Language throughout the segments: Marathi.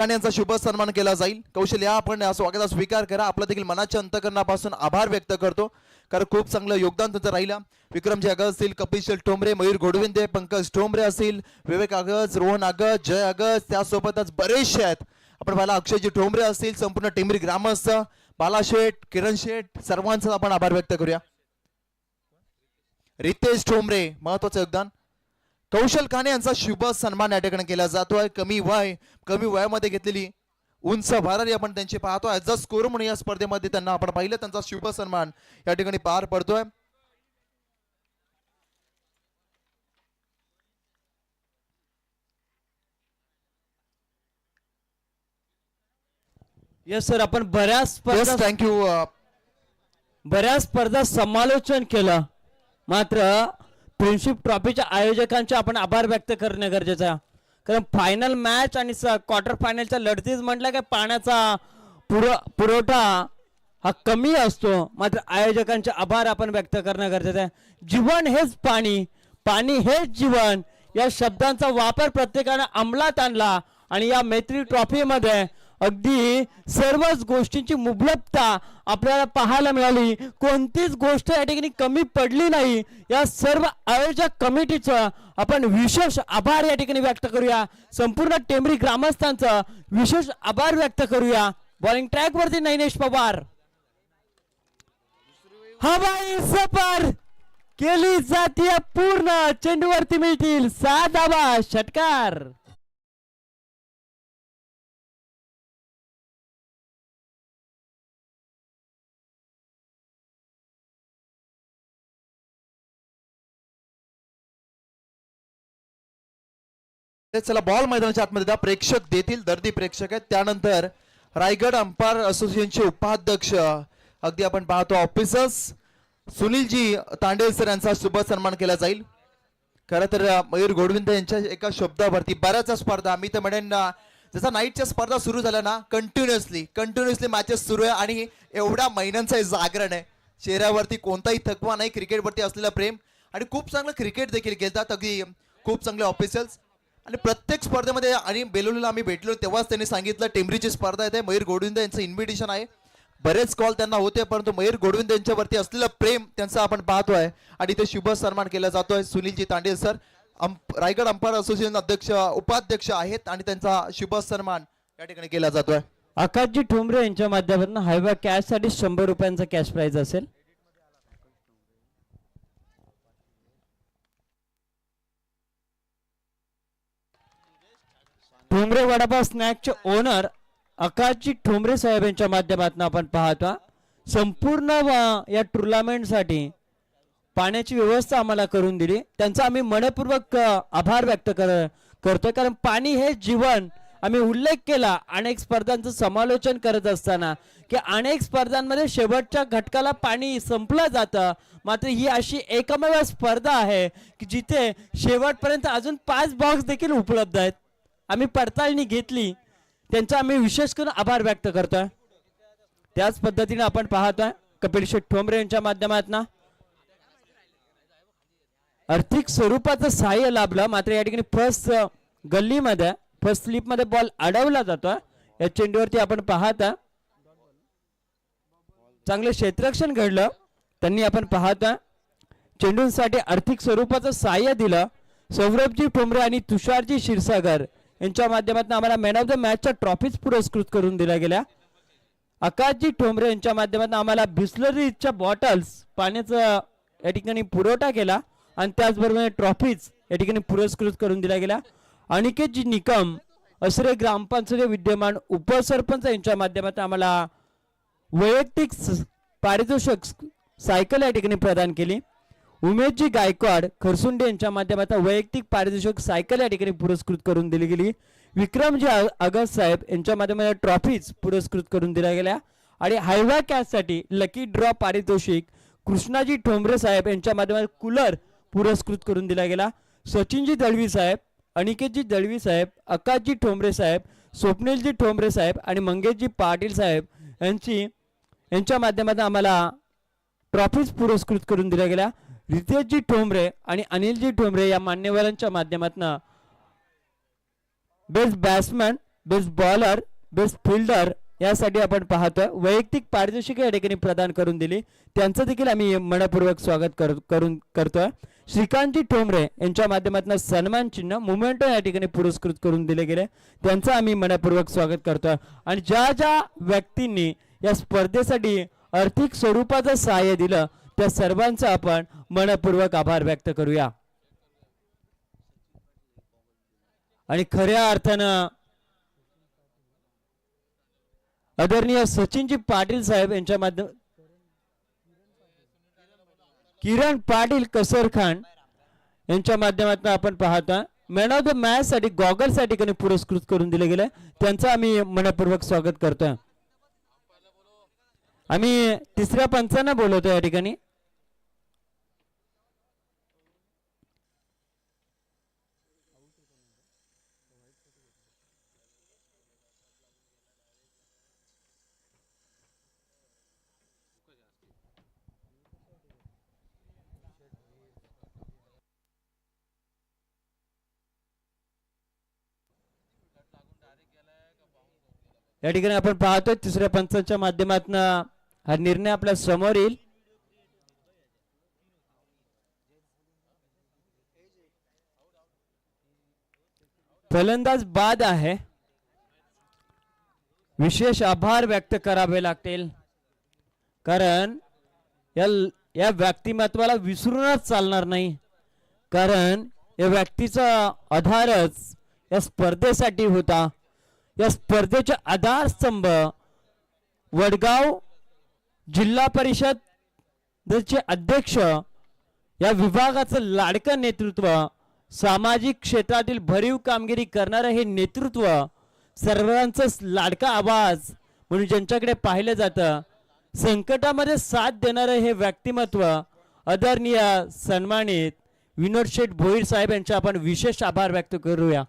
यांचा शुभ सन्मान केला जाईल। कौशल या आपण स्वागताचा स्वीकार करा। आपला देखील मनाच्या अंतःकरणापासून आभार व्यक्त करतो, कारण खूप चांगलं योगदान तुमचं राहिलं। विक्रमजी अगज असतील, कपिल ठोंबरे, मयूर गोडविंदे, पंकज ठोंबरे असतील, विवेक अगज, रोहन अगज, जय अगज, त्यासोबतच बरेचसे आहेत। आपण पाहिला अक्षयजी ठोंबरे असतील, संपूर्ण टेंबरी ग्रामस्थ, बाला शेठ, किरण शेठ, सर्वांचा आपण आभार व्यक्त करूया। रितेश ठोंबरे महत्वाचं योगदान। कौशल खाने यांचा शुभ सन्मान या ठिकाणी केला जातोय। कमी वयामध्ये घेतलेली उंच भरारी आपण त्यांची पाहतोय। ॲज अ स्कोर म्हणून या स्पर्धेमध्ये त्यांना आपण पाहिलं, त्यांचा शुभ सन्मान या ठिकाणी पार पडतोय। यस सर, आपण बऱ्याच स्पर्धा समालोचन केलं, मात्र फ्रेंडशिप ट्रॉफीच्या आयोजकांचे आपण आभार व्यक्त करणे गरजेचं आहे। कारण फायनल मॅच आणि क्वार्टर फायनलच्या लढतीच म्हटलं की पाण्याचा पुरवठा हा कमी असतो, मात्र आयोजकांचे आभार आपण व्यक्त करणं गरजेचं आहे। जीवन हेच पाणी, पाणी हेच जीवन या शब्दांचा वापर प्रत्येकाने अंमलात आणला आणि या मैत्री ट्रॉफीमध्ये अगदी सर्वच गोष्टींची मुबलकता आपल्याला पाहायला मिळाली। कोणतीच गोष्ट या ठिकाणी कमी पडली नाही। या सर्व आयोजक कमिटीचं आपण विशेष आभार या ठिकाणी व्यक्त करूया। संपूर्ण टेंबरी ग्रामस्थांचं विशेष आभार व्यक्त करूया। बॉलिंग ट्रॅक वरती नैनेश पवार, हवाई सफर केली जातीय पूर्ण, चेंडूवरती मिळतील 7 धावा, षटकार। चला बॉल मैदानाच्या आतमध्ये द्या, प्रेक्षक देतील, दर्दी प्रेक्षक आहेत। त्यानंतर रायगड अंपायर असोसिएशनचे उपाध्यक्ष अगदी आपण पाहतो ऑफिसर्स सुनीलजी तांडेल सर यांचा शुभ सन्मान केला जाईल। खरं तर मयूर गोडविंदे यांच्या एका शब्दावरती बऱ्याच स्पर्धा, मी तर म्हणेन जसा नाईटच्या स्पर्धा सुरू झाल्या ना, कंटिन्युअसली मॅचेस सुरू आहे आणि एवढ्या महिन्यांचं जागरण आहे। चेहऱ्यावरती कोणताही थकवा नाही, क्रिकेटवरती असलेलं प्रेम आणि खूप चांगलं क्रिकेट देखील खेळतात। अगदी खूप चांगले ऑफिशियल्स आणि प्रत्येक स्पर्धेमध्ये, आणि बेलोलीला आम्ही भेटलो तेव्हाच त्यांनी सांगितलं टेंबरीची स्पर्धा आहे, मयूर गोडविंदे यांचं इन्व्हिटेशन आहे। बरेच कॉल त्यांना होते, परंतु मयूर गोडविंदे यांच्यावरती असलेलं प्रेम त्यांचा आपण पाहतोय आणि ते शुभ सन्मान केला जातोय। Sunilji Tandel sir Raigad umpire association अध्यक्ष उपाध्यक्ष आहेत आणि त्यांचा शुभ सन्मान या ठिकाणी केला जातोय। आकाशजी ठोंबरे यांच्या माध्यमातून हायवा कॅश साठी 100 रुपयांचा कॅश प्राइज असेल। ठोंबरे वडापाव स्नॅकचे ओनर आकाशजी ठोंबरे साहेब यांच्या माध्यमातून आपण पाहतो संपूर्ण या टुर्नामेंटसाठी पाण्याची व्यवस्था आम्हाला करून दिली, त्यांचा आम्ही मनपूर्वक आभार व्यक्त करतोय। कारण पाणी हे जीवन, आम्ही उल्लेख केला अनेक स्पर्धांचं समालोचन करत असताना की अनेक स्पर्धांमध्ये शेवटच्या घटकाला पाणी संपलं जातं, मात्र ही अशी एकमेव स्पर्धा आहे की जिथे शेवटपर्यंत अजून 5 बॉक्स देखील उपलब्ध आहेत। आम्ही पडताळणी घेतली, त्यांचा आम्ही विशेष करून आभार व्यक्त करतोय। त्याच पद्धतीने आपण पाहतोय कपिल ठोंबरे यांच्या माध्यमातून आर्थिक स्वरूपाचं सहाय्य लाभलं, मात्र या ठिकाणी फर्स्ट गल्लीमध्ये फर्स्ट स्लिपमध्ये बॉल अडवला जातोय। या चेंडूवरती आपण पाहता चांगले क्षेत्ररक्षण घडलं, त्यांनी आपण पाहता चेंडूंसाठी आर्थिक स्वरूपाचं सहाय्य दिलं। सौरभजी ठोंबरे आणि तुषारजी क्षीरसागर यांच्या माध्यमातून आम्हाला मॅन ऑफ द मॅचच्या ट्रॉफीज पुरस्कृत करून दिल्या गेल्या। आकाशजी ठोंबरे यांच्या माध्यमातून आम्हाला बिस्लरीच्या बॉटल्स पाण्याचा या ठिकाणी पुरवठा केला आणि त्याचबरोबर ट्रॉफीज या ठिकाणी पुरस्कृत करून दिल्या गेल्या। अनिकेतजी निकम असरे ग्रामपंचायत विद्यमान उपसरपंच यांच्या माध्यमातून आम्हाला वैयक्तिक पारितोषिक सायकल या ठिकाणी प्रदान केली। उमेशजी गायकवाड खरसुंडे यांच्या माध्यमातून वैयक्तिक पारितोषिक सायकल या ठिकाणी पुरस्कृत करून दिली गेली। विक्रमजी अगस्त साहेब यांच्या माध्यमातून ट्रॉफीज पुरस्कृत करून दिल्या गेल्या आणि हायवा कॅश साठी लकी ड्रॉ पारितोषिक कृष्णाजी ठोंबरे साहेब यांच्या माध्यमातून कूलर पुरस्कृत करून दिला गेला। सचिनजी दळवी साहेब, अनिकेतजी दळवी साहेब, आकाशजी ठोंबरे साहेब, स्वप्नीलजी ठोंबरे साहेब आणि मंगेशजी पाटील साहेब यांच्या माध्यमातून आम्हाला ट्रॉफीज पुरस्कृत करून दिल्या गेल्या। रितेशजी ठोंबरे आणि अनिलजी ठोंबरे या मान्यवरांच्या माध्यमातून best batsman best bowler, best fielder यासाठी आपण पाहतोय. वैयक्तिक पारितोषिके या ठिकाणी प्रदान करून दिली, त्यांचं देखील आम्ही मनपूर्वक स्वागत करतोय. श्रीकांतजी ठोंबरे यांच्या माध्यमातून सन्मान चिन्ह मोमेंटो या ठिकाणी पुरस्कृत करून दिले गेले, त्यांचं आम्ही मनपूर्वक स्वागत करतोय. आणि ज्या ज्या व्यक्तींनी या स्पर्धेसाठी आर्थिक स्वरूपाचं सहाय्य दिलं त्या सर्वांचं आपण मनपूर्वक आभार व्यक्त करूया. आणि खऱ्या अर्थानं आदरणीय सचिनजी पाटील साहेब यांच्या माध्यम किरण पाटील कसरखान यांच्या माध्यमातून आपण पाहता मॅन ऑफ द मॅच साठी गॉगल साठी ठिकाणी पुरस्कृत करून दिले गेले, त्यांचं आम्ही मनपूर्वक स्वागत करतोय. आम्ही तिसऱ्या पंचांना बोलवतो या ठिकाणी. या ठिकाणी आपण पाहतोय तिसऱ्या पंचांच्या माध्यमातून हा निर्णय आपल्या समोर येईल. फलंदाज बाद आहे, विशेष आभार व्यक्त करावे लागतील, कारण या व्यक्तिमत्वाला विसरूनच चालणार नाही, कारण या व्यक्तीचा आधारच या स्पर्धेसाठी होता. या स्पर्धेचे आधारस्तंभ वडगाव जिल्हा परिषद चे अध्यक्ष, या विभागाचं लाडकं नेतृत्व, सामाजिक क्षेत्रातील भरीव कामगिरी करणारं हे नेतृत्व, सर्वांचा लाडका आवाज म्हणून ज्यांच्याकडे पाहिलं जातं, संकटामध्ये साथ देणारं हे व्यक्तिमत्व आदरणीय सन्मानित विनोद शेठ भोईर साहेब यांचे आपण विशेष आभार व्यक्त करूया.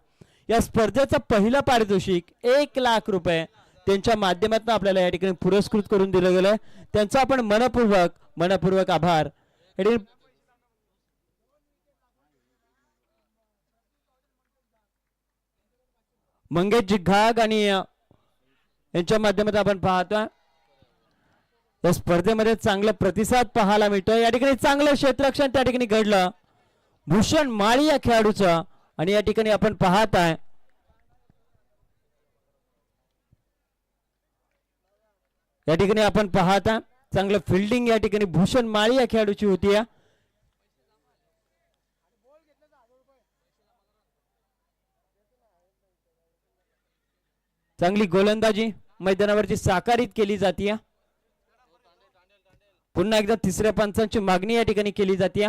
या स्पर्धेचं पहिलं पारितोषिक 1,00,000 रुपये त्यांच्या माध्यमातून आपल्याला या ठिकाणी पुरस्कृत करून दिलं गेलं, त्यांचा आपण मनपूर्वक आभार. मंगेशजी घाग आणि यांच्या माध्यमातून आपण पाहतोय या स्पर्धेमध्ये चांगला प्रतिसाद पाहायला मिळतोय. या ठिकाणी चांगलं क्षेत्ररक्षण त्या ठिकाणी घडलं भूषण माळी या खेळाडूचं, आणि या ठिकाणी आपण पाहत आहे या ठिकाणी आपण पाहता चांगलं फिल्डिंग या ठिकाणी भूषण माळी या खेळाडूची होती. चांगली गोलंदाजी मैदानावरची साकारित केली जाते. पुन्हा एकदा तिसऱ्या पंचांची मागणी या ठिकाणी केली जाते.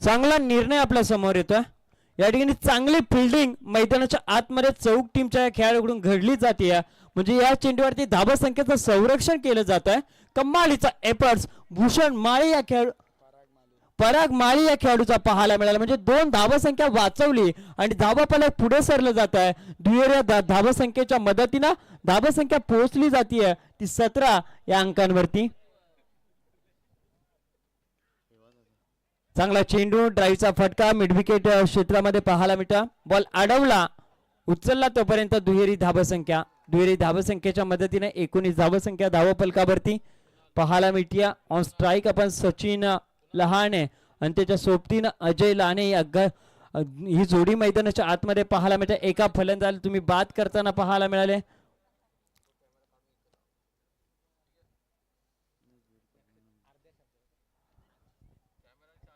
चांगला निर्णय आपल्या समोर येतोय. या ठिकाणी चांगली फिल्डिंग मैदानाच्या आतमध्ये चौक टीमच्या खेळाडूकडून घडली जाते, म्हणजे या चेंडूवरती धाबा संख्येचं संरक्षण केलं जात आहे. कमालीचा एफर्ट्स भूषण माळी या पराग माळी या खेळाडूचा पाहायला मिळाला, म्हणजे 2 धाबा संख्या वाचवली आणि धाबा फलक पुढे सरलं जात आहे. दुहेरी धाबा संख्येच्या मदतीनं धाबा संख्या पोहोचली जाते ती 17 या अंकांवरती. चांगला चेंडू ड्राईव्हचा फटका मिड विकेट क्षेत्रामध्ये पाहायला मिळता. बॉल अडवला, उचलला तोपर्यंत दुहेरी धावसंख्येच्या मदतीने 19 धावसंख्या धाव फलकावरती पाहायला मिळते. ऑन स्ट्राईक आपण सचिन लहाने आणि त्याच्या सोबतीनं अजय लाने ही जोडी मैदानाच्या आतमध्ये पाहायला मिळते. एका फलंदाज तुम्ही बाद करताना पाहायला मिळाले.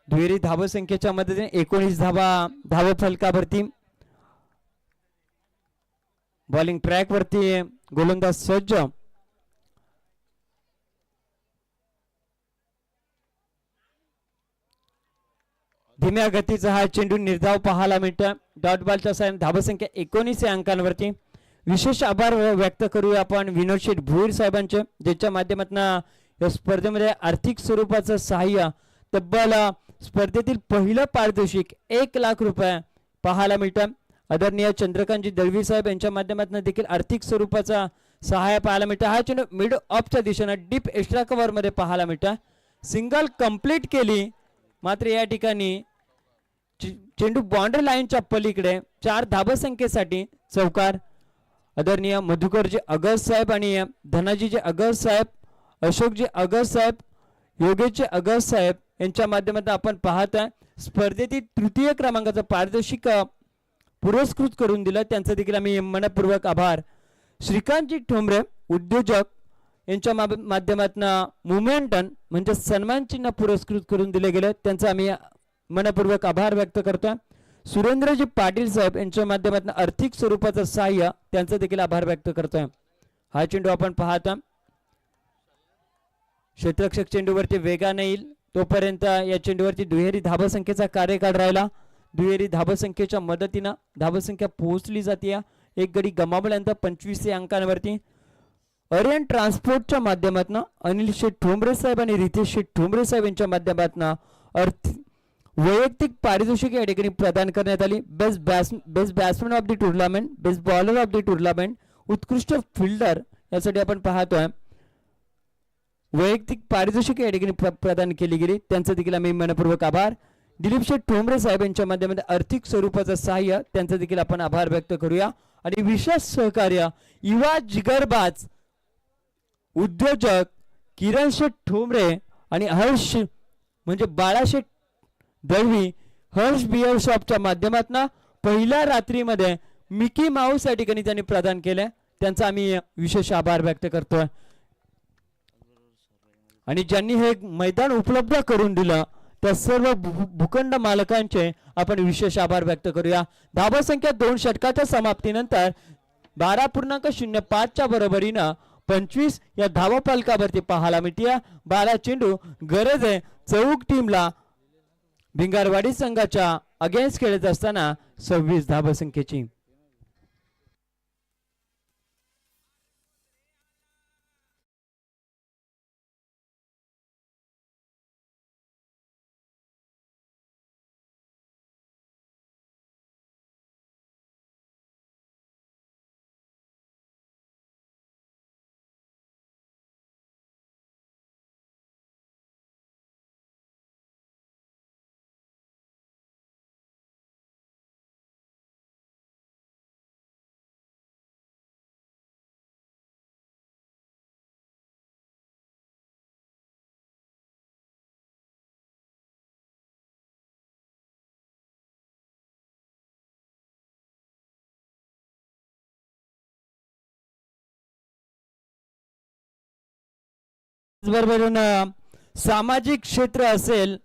दुहेरी धावसंख्येच्या मदतीने 19 धाव फलकावरती. बॉलिंग ट्रॅक वरती गोलंदाज सज्ज. धीम्या गतीचा हा चेंडू निर्धाव पाहायला मिळतोय. डॉट बॉलच्या साहाय्याने धावसंख्या 19 या अंकांवरती. विशेष आभार व्यक्त करूया आपण विनोद शेठ भोईर साहेबांचे, ज्यांच्या माध्यमातून या स्पर्धेमध्ये आर्थिक स्वरूपाचं सहाय्य तब्बल स्पर्धेतील पहिलं पारितोषिक 1 लाख रुपये पाहायला मिळतं. आदरणीय चंद्रकांतजी दळवी साहेब यांच्या माध्यमातून देखील आर्थिक स्वरूपाचा सहाय्य पाहायला मिळतं. हा चेंडू मिड ऑफच्या दिशेनं डीप एक्स्ट्रा कव्हर मध्ये पाहायला मिळतं. सिंगल कंप्लीट केली, मात्र या ठिकाणी चेंडू बाउंड्री लाईनच्या पलीकडे 4 धाबसंख्येसाठी चौकार. आदरणीय मधुकरजी अगर साहेब आणि धनाजीजी अगर साहेब, अशोकजी अगर साहेब, योगेशजी अगर साहेब यांच्या माध्यमातून आपण पाहत आहे स्पर्धेतील तृतीय क्रमांकाचं पारितोषिक पुरस्कृत करून दिलं, त्यांचं देखील आम्ही मनपूर्वक आभार. श्रीकांतजी ठोंबरे उद्योजक यांच्या माध्यमातून मोमेंटन म्हणजे सन्मान चिन्ह पुरस्कृत करून दिले गेले, त्यांचा आम्ही मनपूर्वक आभार व्यक्त करतोय. सुरेंद्रजी पाटील साहेब यांच्या माध्यमातून आर्थिक स्वरूपाचं सहाय्य, त्यांचा देखील आभार व्यक्त करतोय. हा चेंडू आपण पाहता क्षेत्ररक्षक चेंडूवरती वेगाने येईल तोपर्यंत या चेंडूवरती दुहेरी धाबसंख्येचा कार्यकाळ राहिला. दुहेरी धाबसंख्येच्या मदतीनं धाबसंख्या पोहोचली जाते. एक गडी गमावल्यानंतर 25 अंकांवरती. अरियन ट्रान्सपोर्टच्या माध्यमातून अनिल शेठ ठोंबरे साहेब आणि रितेश शेठ ठोंबरे साहेब यांच्या माध्यमातून वैयक्तिक पारितोषिक या ठिकाणी प्रदान करण्यात आली. Best batsman of the tournament, best bowler of the tournament, उत्कृष्ट फिल्डर यासाठी आपण पाहतोय वैयक्तिक पारितोषिक या ठिकाणी प्रदान केली गेली, त्यांचा देखील आम्ही मनपूर्वक आभार. दिलीप शेठ ठोंबरे साहेब यांच्या माध्यमातून आर्थिक स्वरूपाचं सहाय्य, त्यांचा देखील आपण आभार व्यक्त करूया. आणि विशेष सहकार्य युवा जिगरबाज उद्योजक किरण शेठ ठोंबरे आणि हर्ष म्हणजे बाळाशेठ दळवी हर्ष बियर शॉपच्या माध्यमातून पहिल्या रात्रीमध्ये मिकी माऊस या ठिकाणी त्यांनी प्रदान केले, त्यांचा आम्ही विशेष आभार व्यक्त करतोय. आणि ज्यांनी हे मैदान उपलब्ध करून दिलं त्या सर्व भूखंड मालकांचे आपण विशेष आभार व्यक्त करूया. धाबसंख्या 2 षटकाच्या समाप्तीनंतर 12.05 च्या बरोबरीनं 25 या धावा फलकावरती पाहायला मिळते. 12 चेंडू गरज आहे चौक टीमला भिंगारवाडी संघाच्या अगेन्स्ट खेळत असताना 26 धाबसंख्येची. त्याचबरोबर सामाजिक क्षेत्र असेल,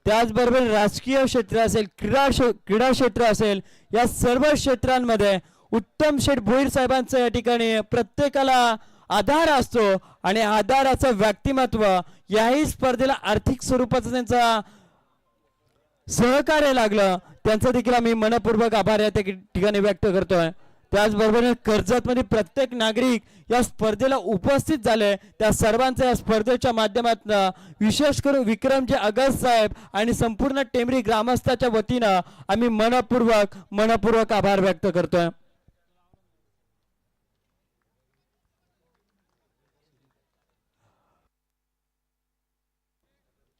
त्याचबरोबर राजकीय क्षेत्र असेल, क्रीडा क्षेत्र असेल, या सर्व क्षेत्रांमध्ये उत्तम शेठ भोईर साहेबांचं या ठिकाणी प्रत्येकाला आधार असतो आणि आधाराचं व्यक्तिमत्व याही स्पर्धेला आर्थिक स्वरूपाचं त्यांचा सहकार्य लागलं, त्यांचा देखील आम्ही मनपूर्वक आभार या ठिकाणी व्यक्त करतोय. त्याचबरोबर कर्जत मध्ये प्रत्येक नागरिक या स्पर्धेला उपस्थित झाले, त्या सर्वांचा या स्पर्धेच्या माध्यमातून विशेष करून विक्रमजी अगस्त साहेब आणि संपूर्ण टेंबरी ग्रामस्थाच्या वतीनं आम्ही मनपूर्वक आभार व्यक्त करतोय.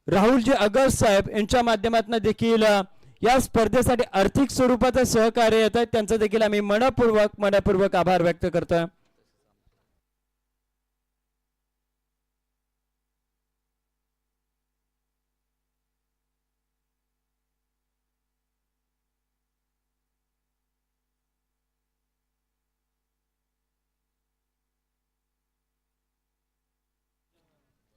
राहुलजी अगस्त साहेब यांच्या माध्यमातून देखील या स्पर्धेसाठी आर्थिक स्वरूपाचं सहकार्य येत आहे, त्यांचा देखील आम्ही मनपूर्वक आभार व्यक्त करतोय.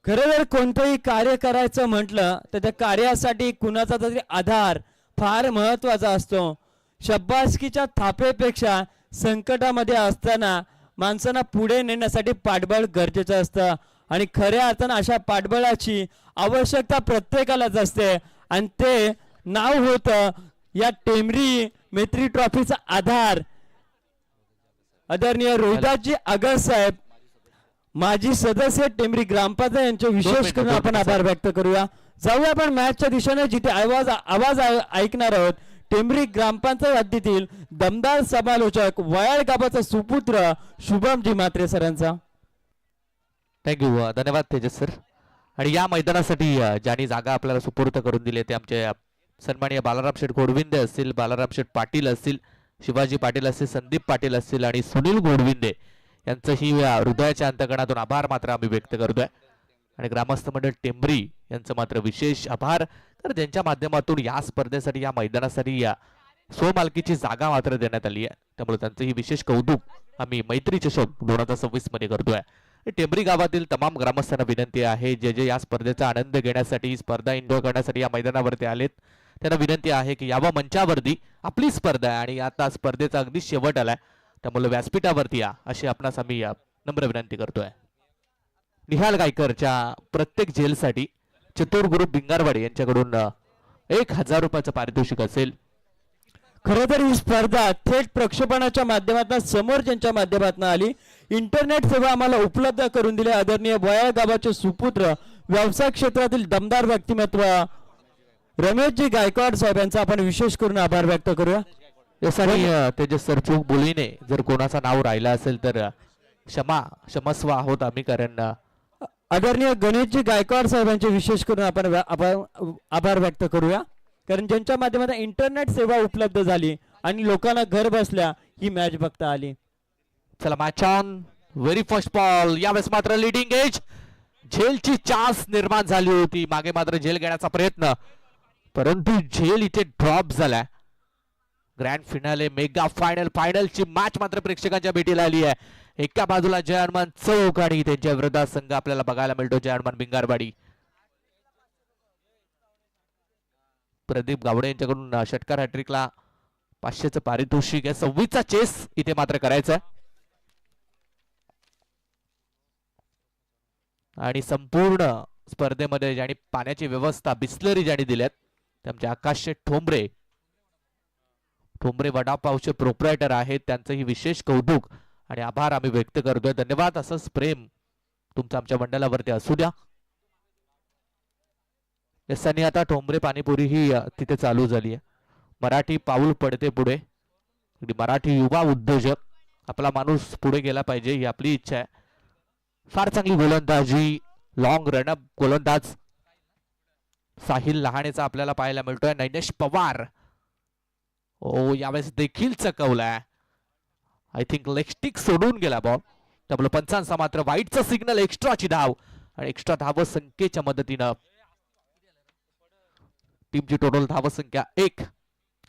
खरं जर कोणतंही कार्य करायचं म्हटलं तर त्या कार्यासाठी कुणाचा तरी आधार फार महत्वाचा असतो. शब्बासकीच्या थापेपेक्षा संकटामध्ये असताना माणसांना पुढे नेण्यासाठी पाठबळ गरजेचं असतं आणि खऱ्या अर्थानं अशा पाठबळाची आवश्यकता प्रत्येकालाच असते आणि ते नाव होतं या टेमरी मैत्री ट्रॉफीचा आधार आदरणीय रोहिदासजी आगर साहेब माजी सदस्य टेमरी ग्रामपंचायत यांचे विशेष करून आपण आभार व्यक्त करूया. जाऊया आपण मॅचच्या दिशेने जिथे आवाज ऐकणार आहोत. टेमरी ग्रामपंचायत हद्दीतील दमदार समालोचक वयाळ गावाचा सुपुत्र शुभमजी म्हात्रे सरांचा. थँक्यू, धन्यवाद तेजस सर. आणि या मैदानासाठी ज्यांनी जागा आपल्याला सुपूर्द करून दिली ते आमचे सन्माननीय बालाराम शेठ गोडविंदे असतील, बालाराम शेठ पाटील असतील, शिवाजी पाटील असतील, संदीप पाटील असतील आणि सुनील गोडविंदे यांचंही हृदयाच्या अंतकणातून आभार मात्र आम्ही व्यक्त करतोय. आणि ग्रामस्थ मंडळ टेंबरी यांचं मात्र विशेष आभार, तर ज्यांच्या माध्यमातून या स्पर्धेसाठी या मैदानासाठी या स्वमालकीची जागा मात्र देण्यात आली आहे. त्यामुळे त्यांचंही विशेष कौतुक आम्ही मैत्री चषक 2026 मध्ये करतोय. टेंबरी गावातील तमाम ग्रामस्थांना विनंती आहे, जे जे या स्पर्धेचा आनंद घेण्यासाठी स्पर्धा एन्जॉय करण्यासाठी या मैदानावरती आलेत त्यांना विनंती आहे की यावं मंचावरती. आपली स्पर्धा आहे आणि आता स्पर्धेचा अगदी शेवट आलाय, त्यामुळे व्यासपीठावरती या अशी आपणास आम्ही नम्र विनंती करतोय. निहाल गायकरच्या प्रत्येक जेलसाठी चतुर ग्रुप भिंगारवाडी यांच्याकडून 1000 रुपयाचं पारितोषिक असेल. खरं तर ही स्पर्धा थेट प्रक्षेपणाच्या माध्यमातून समोर ज्यांच्या माध्यमातून आली, इंटरनेट सेवा आम्हाला उपलब्ध करून दिली आदरणीय वयाळ गावाचे सुपुत्र व्यवसाय क्षेत्रातील दमदार व्यक्तिमत्व रमेशजी गायकवाड साहेब यांचा आपण विशेष करून आभार व्यक्त करूया. यासाठी तेजस सर चूक बोलीने जर कोणाचं नाव राहिलं असेल तर क्षमस्व आहोत आम्ही, कारण आदरणीय गणेशजी गायकवाड साहेबांचे विशेष करून आपण आभार व्यक्त करूया, कारण ज्यांच्या माध्यमातून इंटरनेट सेवा उपलब्ध झाली आणि लोकांना घर बसल्या ही मॅच बघता आली. चला match on. Very first ball. यावेळेस मात्र लिडिंग एज झेलची चान्स निर्माण झाली होती, मागे मात्र झेल घेण्याचा प्रयत्न, परंतु झेल इथे ड्रॉप झालाय. ग्रँड फिनाले मेगा फायनलची मॅच मात्र प्रेक्षकांच्या भेटीला आली आहे. एका बाजूला जय हनुमान चौक आणि त्यांच्या विरोधात संघ आपल्याला बघायला मिळतो जय हनुमान भिंगारवाडी. प्रदीप गावडे यांच्याकडून षटकार हॅट्रिकला 500चं पारितोषिक आहे. 26चा चेस इथे मात्र करायचा आहे. आणि संपूर्ण स्पर्धेमध्ये ज्यांनी पाण्याची व्यवस्था बिस्लरी ज्यांनी दिल्यात त्यांचे आकाश ठोंबरे वडापावचे प्रोप्रायटर आहेत, त्यांचंही विशेष कौतुक आणि आभार आम्ही व्यक्त करतोय. धन्यवाद. असंच प्रेम तुमचं आमच्या मंडळावरती असू द्या. यासाठी आता ठोंबरे पाणीपुरी ही तिथे चालू झाली आहे. मराठी पाऊल पडते पुढे, मराठी युवा उद्योजक आपला माणूस पुढे गेला पाहिजे ही आपली इच्छा आहे. फार चांगली गोलंदाजी, लॉंग रनअप गोलंदाज साहिल लहाणेचा आपल्याला पाहायला मिळतोय. नैनेश पवार यावेळेस देखील चकवलाय. आय थिंक लेग स्टिक सोडून गेला बॉल, त्यामुळे पंचांचा मात्र वाईटचा सिग्नल. एक्स्ट्राची धाव आणि एक्स्ट्रा धाव संख्येच्या मदतीनं टीमची टोटल धाव संख्या 1.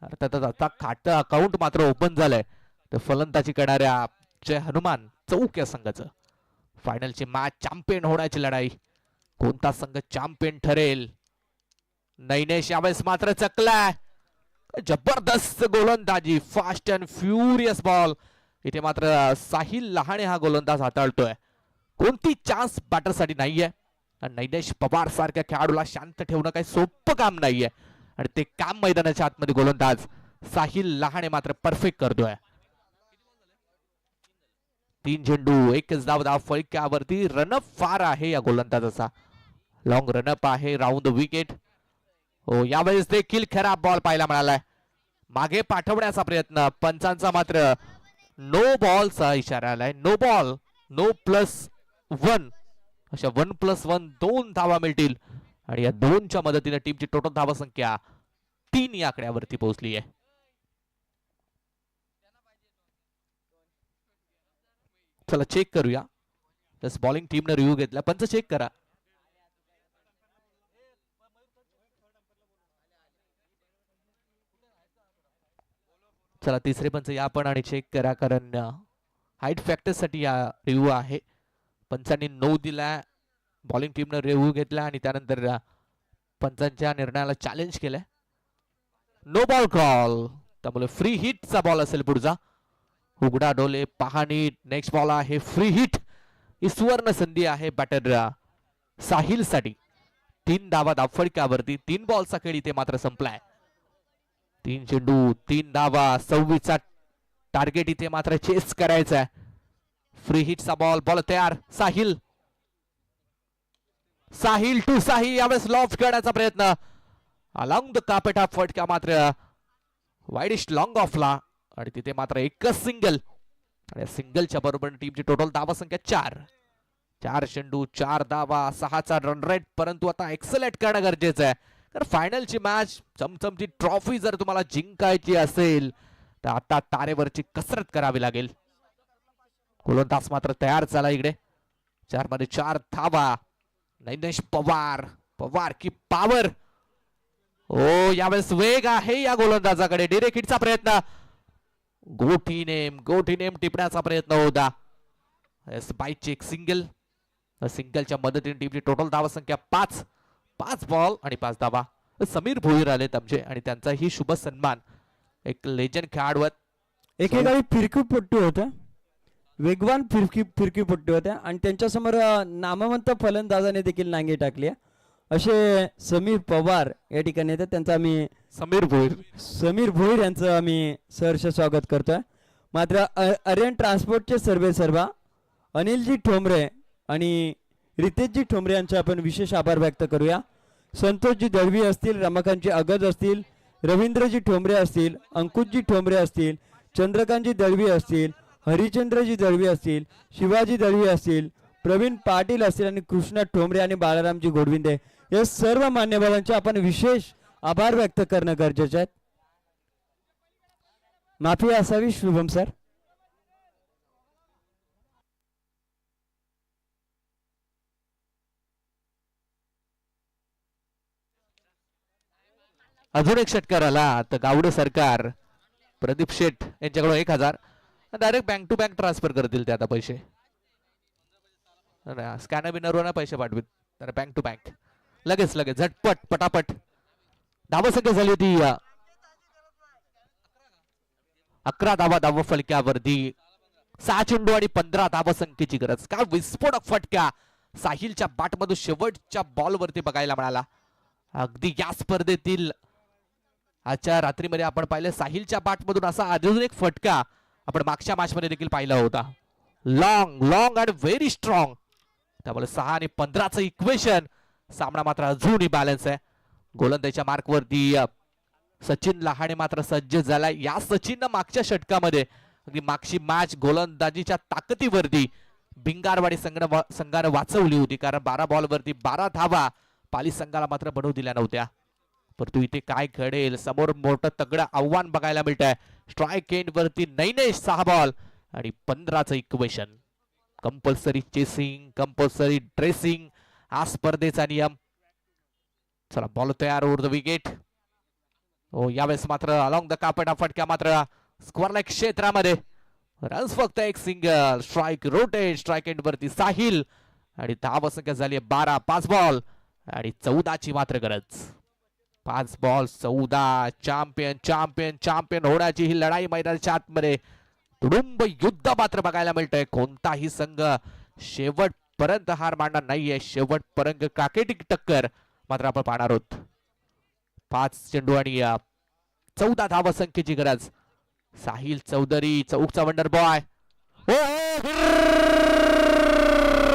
अर्थातच आता खातं अकाउंट मात्र ओपन झालंय तर फलंदाजी करणाऱ्या जय हनुमान चौक या संघाचं. फायनलची मॅच, चॅम्पियन होण्याची लढाई, कोणता संघ चॅम्पियन ठरेल. नैनेश यावेळेस मात्र चकलाय. जबरदस्त गोलंदाजी, फास्ट अँड फ्युरियस बॉल. इथे मात्र साहिल लहाणे हा गोलंदाज हाताळतोय. कोणती चान्स बॅटरसाठी नाहीये. नैनेश पवार सारख्या खेळाडूला शांत ठेवणं काही सोपं काम नाहीये आणि ते काम मैदानाच्या आतमध्ये गोलंदाज साहिल लहाणे मात्र परफेक्ट करतोय. 3 चेंडू 1 धाव फलकावरती. रनअप फार आहे या गोलंदाजाचा, लॉंग रनअप आहे राऊंड द विकेट. यावेळेस देखील खराब बॉल पाहायला मिळालाय. मागे पाठवण्याचा प्रयत्न, पंचांचा मात्र नो बॉलचा इशारा आलाय. नो बॉल, नो +1 अशा 1+1 2 धावा मिळतील आणि या 2च्या मदतीने टीमची टोटल धावा संख्या 3 या आकड्यावरती पोहोचली आहे. चला चेक करूया. बॉलिंग टीमने रिव्ह्यू घेतला. पंच चेक करा. चला तिसरे पंच या पण आणि चेक करा, कारण हाईट फॅक्टर साठी या रिव्ह्यू आहे. पंचांनी 9 दिला, बॉलिंग टीमने रिव्ह्यू घेतला आणि त्यानंतर पंचांच्या निर्णयाला चॅलेंज केलंय. नो बॉल कॉल, त्यामुळे फ्री हिटचा बॉल असेल पुढचा. उघडा डोले पहा नीट. नेक्स्ट बॉल आहे फ्री हिट. ही सुवर्ण संधी आहे बॅटर साहिल साठी. 3 धावा धावफडक्यावरती. 3 बॉलचा खेळ इथे मात्र संपलाय. 3 चेंडू 3 धावा 26चा टार्गेट इथे मात्र चेस करायचा आहे. फ्री हिटचा बॉल तयार. साहिल टू साहिल यावेळेस लॉफ्ट करण्याचा प्रयत्न. अलॉंग द कार्पेट हा फटका मात्र वाईडिश लॉंग ऑफला आणि तिथे मात्र एकच सिंगल. आणि सिंगलच्या बरोबर टीमची टोटल धावा संख्या 4 चेंडू 4 धावा 6चा रन रेट. परंतु आता एक्सलेट करणं गरजेचं आहे, तर फायनलची मॅच चमचमची ट्रॉफी जर तुम्हाला जिंकायची असेल तर आता तारेवरची कसरत करावी लागेल. गोलंदाज मात्र तयार झाला इकडे. 4 मध्ये 4 धावा. नैनेश पवार की पॉवर. ओ यावेळेस वेग आहे या गोलंदाजाकडे. डिरेक्ट हिटचा प्रयत्न. गोठी नेम टिपण्याचा प्रयत्न होता. बाईची एक सिंगलच्या मदतीने टीमची टोटल धावा संख्या 5 बॉल आणि 5 धावा. समीर भोईर आलेत आमचे आणि त्यांचाही शुभ सन्मान. एक लेजंड खेळाडू एकेकाळी फिरकीपट्टू होत्या, वेगवान फिरकीपट्टू होत्या आणि त्यांच्यासमोर नामवंत फलंदाजाने देखील नांगी टाकली आहे. असे समीर पवार या ठिकाणी येतात. त्यांचा आम्ही समीर भोईर यांचं आम्ही सहर्ष स्वागत करतोय. मात्र आर्यन ट्रान्सपोर्टचे सर्वा अनिलजी ठोंबरे आणि रितेशजी ठोंबरे यांचे आपण विशेष आभार व्यक्त करूया. संतोषजी दळवी असतील, रमाकांतजी अगज असतील, रवींद्रजी ठोंबरे असतील, अंकुशजी ठोंबरे असतील, चंद्रकांतजी दळवी असतील, हरिचंद्रजी दळवी असतील, शिवाजी दळवी असतील, प्रवीण पाटील असतील आणि कृष्णा ठोंबरे आणि बाळारामजी घोडविंदे या सर्व मान्यवरांचे आपण विशेष आभार व्यक्त करणं गरजेचे आहे. माफी असावी शुभम सर. अजून एक षटकार आला तर गावडे सरकार प्रदीप शेठ यांच्याकडून 1000 direct bank to bank transfer करतील ते आता पैसे. स्कॅनर बिनरवर पैसे पाठवित तर बँक टू बँक लगेच झटपट पटापट. धावसंख्या झाली होती 11 धावा फलक्यावरती. 6 चेंडू आणि 15 धावसंख्येची गरज. काय विस्फोटक फटका साहिलच्या बॅटमधून शेवटच्या बॉलवरती बघायला मिळाला. अगदी या स्पर्धेतील आजच्या रात्रीमध्ये आपण पाहिलं साहिलच्या बॅटमधून असा अजून एक फटका आपण मागच्या मॅच मध्ये देखील पाहिला होता. Long and very strong. त्यामुळे 6 आणि 15चं इक्वेशन. सामना मात्र अजूनही बॅलन्स आहे. गोलंदाजीच्या मार्कवरती सचिन लहाने मात्र सज्ज झाला. या सचिननं मागच्या षटकामध्ये अगदी मागची मॅच गोलंदाजीच्या ताकदीवरती भिंगारवाडी संघानं वाचवली होती, कारण 12 बॉलवरती 12 धावा पाली संघाला मात्र बनवू दिल्या नव्हत्या. परंतु इथे काय घडेल, समोर मोठं तगडं आव्हान बघायला मिळत आहे. स्ट्राईक एंड वरती नैनेश 6 बॉल आणि 15चं equation. Compulsory chasing, compulsory dressing हा स्पर्धेचा नियम. चला बॉल तयार ओव्हर द विकेट. हो यावेळेस मात्र अलॉंग द कार्पेट हा फटका मात्र स्क्वेअर लाईक क्षेत्रामध्ये. रन्स फक्त एक single. Strike rotate. Strike end वरती साहिल आणि धावसंख्या झाली 12. 5 बॉल आणि 14ची मात्र गरज. 5 बॉल 14. चॅम्पियन होण्याची ही लढाई मैदानाच्या आतमध्ये तुडुंब युद्ध मात्र बघायला मिळतंय. कोणताही संघ शेवटपर्यंत हार मानणार नाहीये. शेवटपर्यंत काकेटिक टक्कर मात्र आपण पाहणार आहोत. 5 चेंडू आणि 14 धावसंख्येची गरज. साहिल चौधरी चौकचा वंडर बॉय.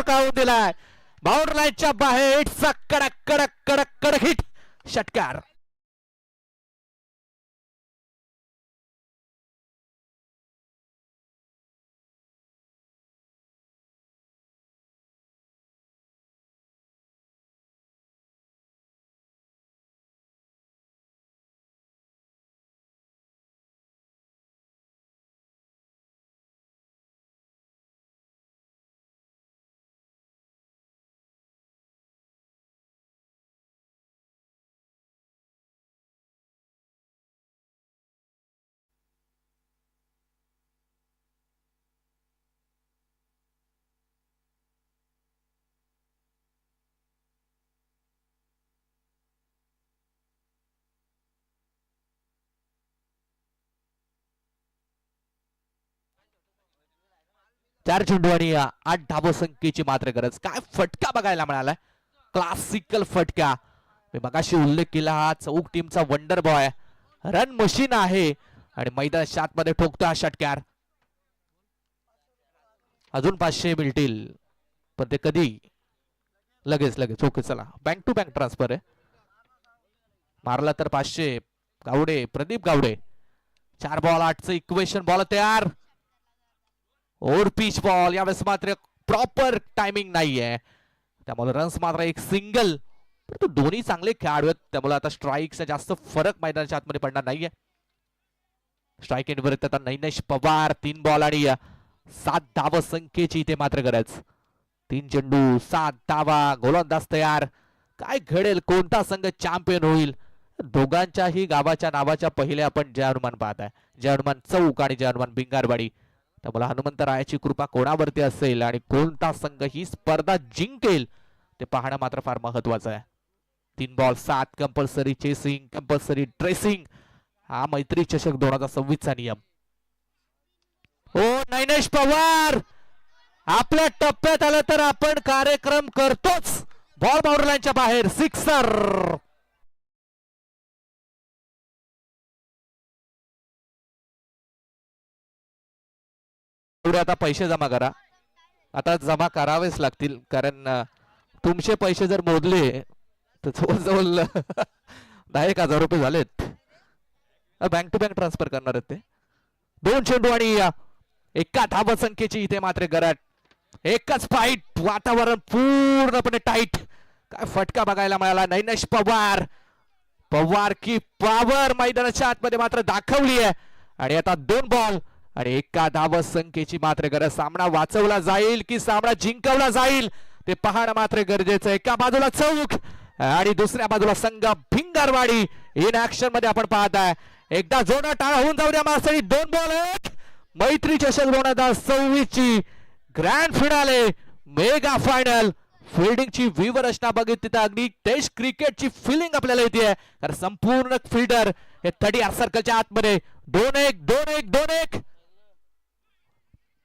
काढून दिलाय बाउंड्री लाईनच्या बाहेर. इट्स अ कडक हिट. षटकार. चार चेंडू आणि 8 धावसंख्येची मात्र गरज. काय फटका बघायला मिळालाय. क्लासिकल फटका. मी मगाशी उल्लेख केला हा चौक टीमचा वंडर बॉय रन मशीन आहे आणि मैदानाच्या आतमध्ये ठोकतो हा षटकार. अजून 500 मिळतील पण ते कधी? लगेच लगेच. ओके चला, बँक टू बँक ट्रान्सफर आहे. मारला तर 500. गावडे, प्रदीप गावडे. 4 बॉल 8चं इक्वेशन. बॉल तयार. Over pitch ball. यावेळेस मात्र प्रॉपर टायमिंग नाहीये, त्यामुळे रन्स मात्र एक सिंगल. परंतु दोन्ही चांगले खेळाडू आहेत, त्यामुळे आता स्ट्राईकचा जास्त फरक मैदानाच्या आतमध्ये पडणार नाहीये. स्ट्राईक एंडवर आता नैनेश पवार. 3 बॉल आणि 7 धावा संख्येची इथे मात्र गरज. 3 चेंडू 7 धावा. गोलंदाज तयार. काय घडेल, कोणता संघ चॅम्पियन होईल? दोघांच्याही गावाच्या नावाच्या पहिले आपण जय हनुमान पाहत आहे. जय हनुमान चौक आणि जय हनुमान भिंगारवाडी. त्यामुळे हनुमंतरायाची कृपा कोणावरती असेल आणि कोणता संघ ही स्पर्धा जिंकेल ते पाहणं मात्र फार महत्वाचं आहे. 3 ball 7. Compulsory chasing, compulsory tracing. हा मैत्री चषक 2026चा नियम. ओ नैनेश पवार आपल्या टप्प्यात आलं तर आपण कार्यक्रम करतोच. बॉल बाउंड्री लाईनच्या बाहेर. सिक्सर. आता पैसे जमा करा. आता जमा करावेच लागतील, कारण तुमचे पैसे जर मोजले तर जवळजवळ 10,000 रुपये झालेत. बँक टू बँक ट्रान्सफर करणार आहेत ते. 2 चेंडू आणि एका धावा संख्येची इथे मात्र गरज. एकच फाईट. वातावरण पूर्णपणे टाईट. काय फटका बघायला मिळाला. नैनेश पवार. पवार की पॉवर मैदानाच्या आतमध्ये मात्र दाखवली आहे. आणि आता 2 बॉल आणि एका धावा संख्येची मात्र गरज. सामना वाचवला जाईल की सामना जिंकवला जाईल ते पाहणं मात्र गरजेचं. एका बाजूला चौक आणि दुसऱ्या बाजूला संघ भिंगारवाडी. इन ऍक्शन मध्ये आपण पाहताय. एकदा जोडा टाळा होऊन जाऊ द्या मास्तरी. 2 बॉल 1. मैत्री चषक 2026 ची ग्रँड फिनाले मेगा फायनल. फिल्डिंगची व्यूहरचना बघितली तर अगदी टेस्ट क्रिकेटची फिलिंग आपल्याला येते. कारण संपूर्ण फिल्डर हे 30 सर्कलच्या आतमध्ये. 2-1 2-1 2-1.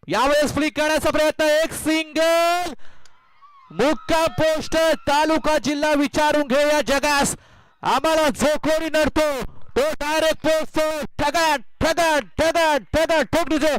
यावेळेस फ्लिक करण्याचा प्रयत्न. एक सिंगल. मुक्काम पोस्ट तालुका जिल्हा विचारून घेऊया जगास. आम्हाला जो कोणी नडतो तो डायरेक्ट पोहोचतो. ठगा ठगा ठगा ठगा ठोक तुझे.